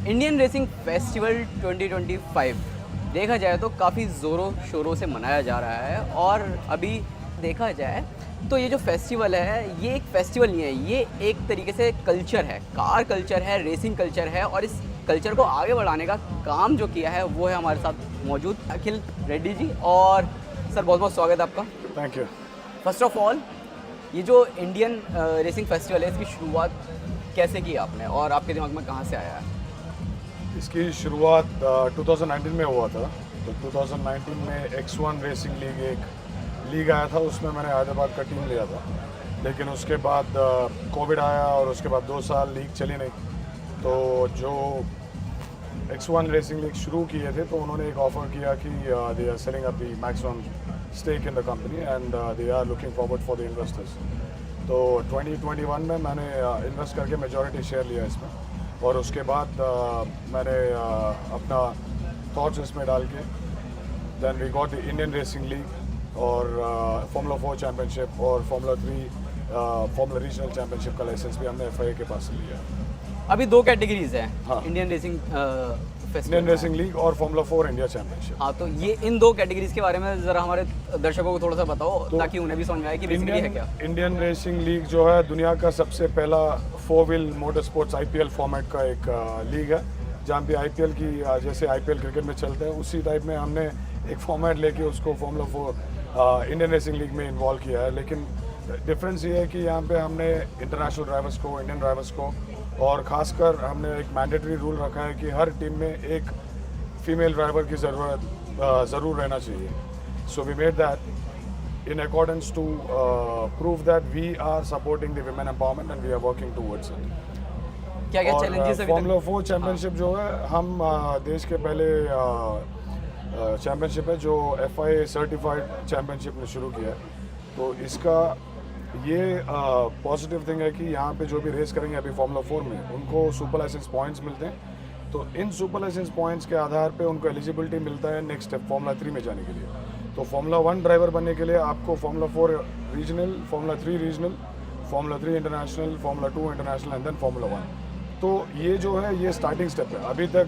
Indian racing festival 2025 देखा जाए तो काफ़ी ज़ोरों शोरों से मनाया जा रहा है। और अभी देखा जाए तो ये जो फेस्टिवल है ये एक फेस्टिवल नहीं है, ये एक तरीके से कल्चर है, कार कल्चर है, रेसिंग कल्चर है। और इस कल्चर को आगे बढ़ाने का काम जो किया है वो है हमारे साथ मौजूद अखिल रेड्डी जी। और सर बहुत बहुत स्वागत है आपका। Thank you. First of all ये जो इंडियन रेसिंग फेस्टिवल है इसकी शुरुआत कैसे की आपने और आपके दिमाग में कहाँ से आया है? इसकी शुरुआत 2019 में हुआ था। तो 2019 में X1 रेसिंग लीग एक लीग आया था, उसमें मैंने हैदराबाद का टीम लिया था। लेकिन उसके बाद कोविड आया और उसके बाद 2 साल लीग चली नहीं। तो जो X1 रेसिंग लीग शुरू किए थे तो उन्होंने एक ऑफ़र किया कि they are selling up the maximum stake in the company and they are looking forward for the investors. तो 2021 में मैंने इन्वेस्ट करके मेजॉरिटी शेयर लिया इसमें। और उसके बाद मैंने अपना थॉट्स इसमें डाल के then we got the Indian racing league और फार्मूला 4 चैम्पियनशिप और फार्मूला 3 फार्मूला रीजनल चैम्पियनशिप का लाइसेंस भी हमने FIA के पास से लिया। अभी 2 कैटेगरीज हैं, हाँ। Indian racing Indian racing league और फार्मूला 4 इंडिया चैम्पियनशिप। हाँ, तो ये इन 2 कैटेगरीज के बारे में ज़रा हमारे दर्शकों को थोड़ा सा बताओ ताकि उन्हें भी समझ में आए कि बेसिकली है क्या। इंडियन रेसिंग लीग जो है दुनिया का सबसे पहला 4 wheel motor sports IPL format का एक लीग है, जहाँ पे IPL की जैसे IPL क्रिकेट में चलता है उसी टाइप में हमने एक फॉर्मेट लेके उसको फार्मूला 4 इंडियन रेसिंग लीग में इन्वॉल्व किया है। लेकिन डिफरेंस ये है कि यहाँ पे हमने इंटरनेशनल ड्राइवर्स को, इंडियन ड्राइवर्स को और ख़ासकर हमने एक मैंडेटरी रूल रखा है कि हर टीम में एक फीमेल ड्राइवर की ज़रूर रहना चाहिए। So we made that in accordance to prove that we are supporting the women empowerment and we are working towards it. क्या क्या चैलेंजेस अभी फार्मूला 4 चैम्पियनशिप जो है हम देश के पहले चैम्पियनशिप है जो FIA सर्टिफाइड चैम्पियनशिप ने शुरू किया है। तो इसका ये पॉजिटिव थिंग है कि यहाँ पे जो भी रेस करेंगे अभी फार्मूला 4 में उनको सुपर लाइसेंस पॉइंट्स मिलते हैं। तो इन सुपर लाइसेंस पॉइंट्स के आधार पे उनको एलिजिबिलिटी मिलता है नेक्स्ट स्टेप फार्मूला 3 में जाने के लिए। तो फार्मूला 1 ड्राइवर बनने के लिए आपको formula 4 regional, formula 3 regional, formula 3 international, formula 2 international and then formula 1। तो ये जो है ये स्टार्टिंग स्टेप है। अभी तक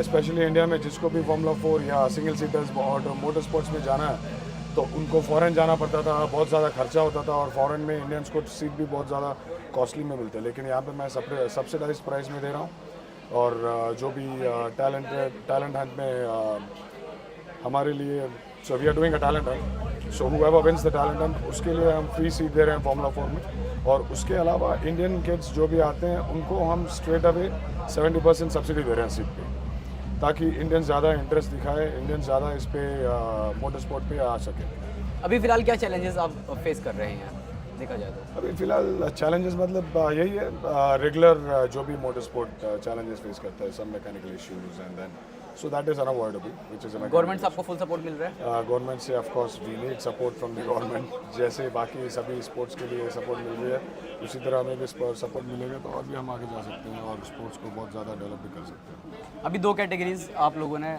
स्पेशली इंडिया में जिसको भी फार्मूला 4 या सिंगल सीटर्स और मोटर स्पोर्ट्स में जाना है तो उनको फ़ॉरेन जाना पड़ता था, बहुत ज़्यादा खर्चा होता था और फ़ॉरेन में इंडियंस को सीट भी बहुत ज़्यादा कॉस्टली में मिलते हैं। लेकिन यहाँ पे मैं सब्सिडाइज प्राइस में दे रहा हूँ और जो भी टैलेंट हंट में हमारे लिए so we are doing a talent hunt, so whoever wins the talent hunt उसके लिए हम फ्री सीट दे रहे हैं फार्मूला 4 में। और उसके अलावा इंडियन किड्स जो भी आते हैं उनको हम स्ट्रेट अवे 70% सब्सिडी दे रहे हैं सीट पे, ताकि इंडियन ज़्यादा इंटरेस्ट दिखाए, इंडियन ज़्यादा इस पे मोटर स्पोर्ट पे आ सके। अभी फिलहाल क्या चैलेंजेस आप फेस कर रहे हैं देखा जाए तो? अभी फ़िलहाल चैलेंजेस मतलब यही है रेगुलर जो भी मोटर स्पोर्ट चैलेंजेस फेस करता है, सब mechanical issues and then so that is unavoidable which is government से आपको फुल सपोर्ट मिल रहा है? गवर्नमेंट से of course we need support from the government, जैसे बाकी सभी स्पोर्ट्स के लिए सपोर्ट मिल रही है उसी तरह हमें भी सपोर्ट मिलेगा तो और भी हम आगे जा सकते हैं और स्पोर्ट्स को बहुत ज़्यादा डेवलप भी कर सकते हैं। अभी 2 कैटेगरीज आप लोगों ने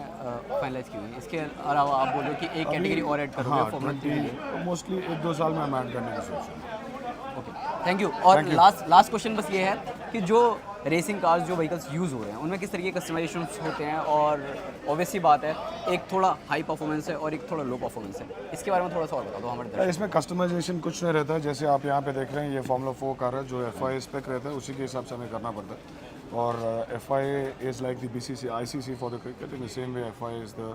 फाइनलाइज की हुई है, इसके अलावा आप बोल रहे हो कि एक कैटेगरी और ऐड करोगे हाँ, फार्मूला 3 के लिए? मोस्टली 1-2 साल में हम ऐड करने की सोच रहे हैं। Okay, thank you. और लास्ट क्वेश्चन बस ये है कि जो रेसिंग कार्स जो व्हीकल्स यूज़ हो रहे हैं उनमें किस तरीके के कस्टमाइजेशन होते हैं? और ऑब्वियसली बात है एक थोड़ा हाई परफॉर्मेंस है और एक थोड़ा लो परफॉर्मेंस है, इसके बारे में थोड़ा सा और बता दो हमारे तरफ। इसमें कस्टमाइजेशन कुछ नहीं रहता है, जैसे आप यहाँ पे देख रहे हैं ये फार्मूला 4 कार है जो FIA स्पेक रहता है उसी के हिसाब से हमें करना पड़ता है। और FIA is like the BCC ICC for the cricket, in the same way FIA is the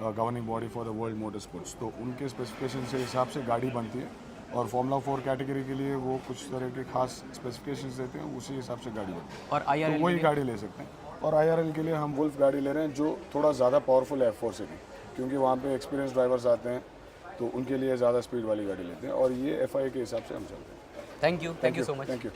governing body for the world motor sports. तो उनके स्पेसिफिकेशन के हिसाब से गाड़ी बनती है और फार्मूला 4 कैटेगरी के लिए वो कुछ तरह के खास स्पेसिफिकेशंस देते हैं, उसी हिसाब से गाड़ी बनती है। और IRL तो वही गाड़ी ले सकते हैं। और IRL के लिए हम वुल्फ गाड़ी ले रहे हैं जो थोड़ा ज़्यादा पावरफुल है F4 से भी, क्योंकि वहाँ पे एक्सपीरियंस ड्राइवर्स आते हैं तो उनके लिए ज़्यादा स्पीड वाली गाड़ी लेते हैं और ये FIA के हिसाब से हम चलते हैं। Thank you so much. Thank you.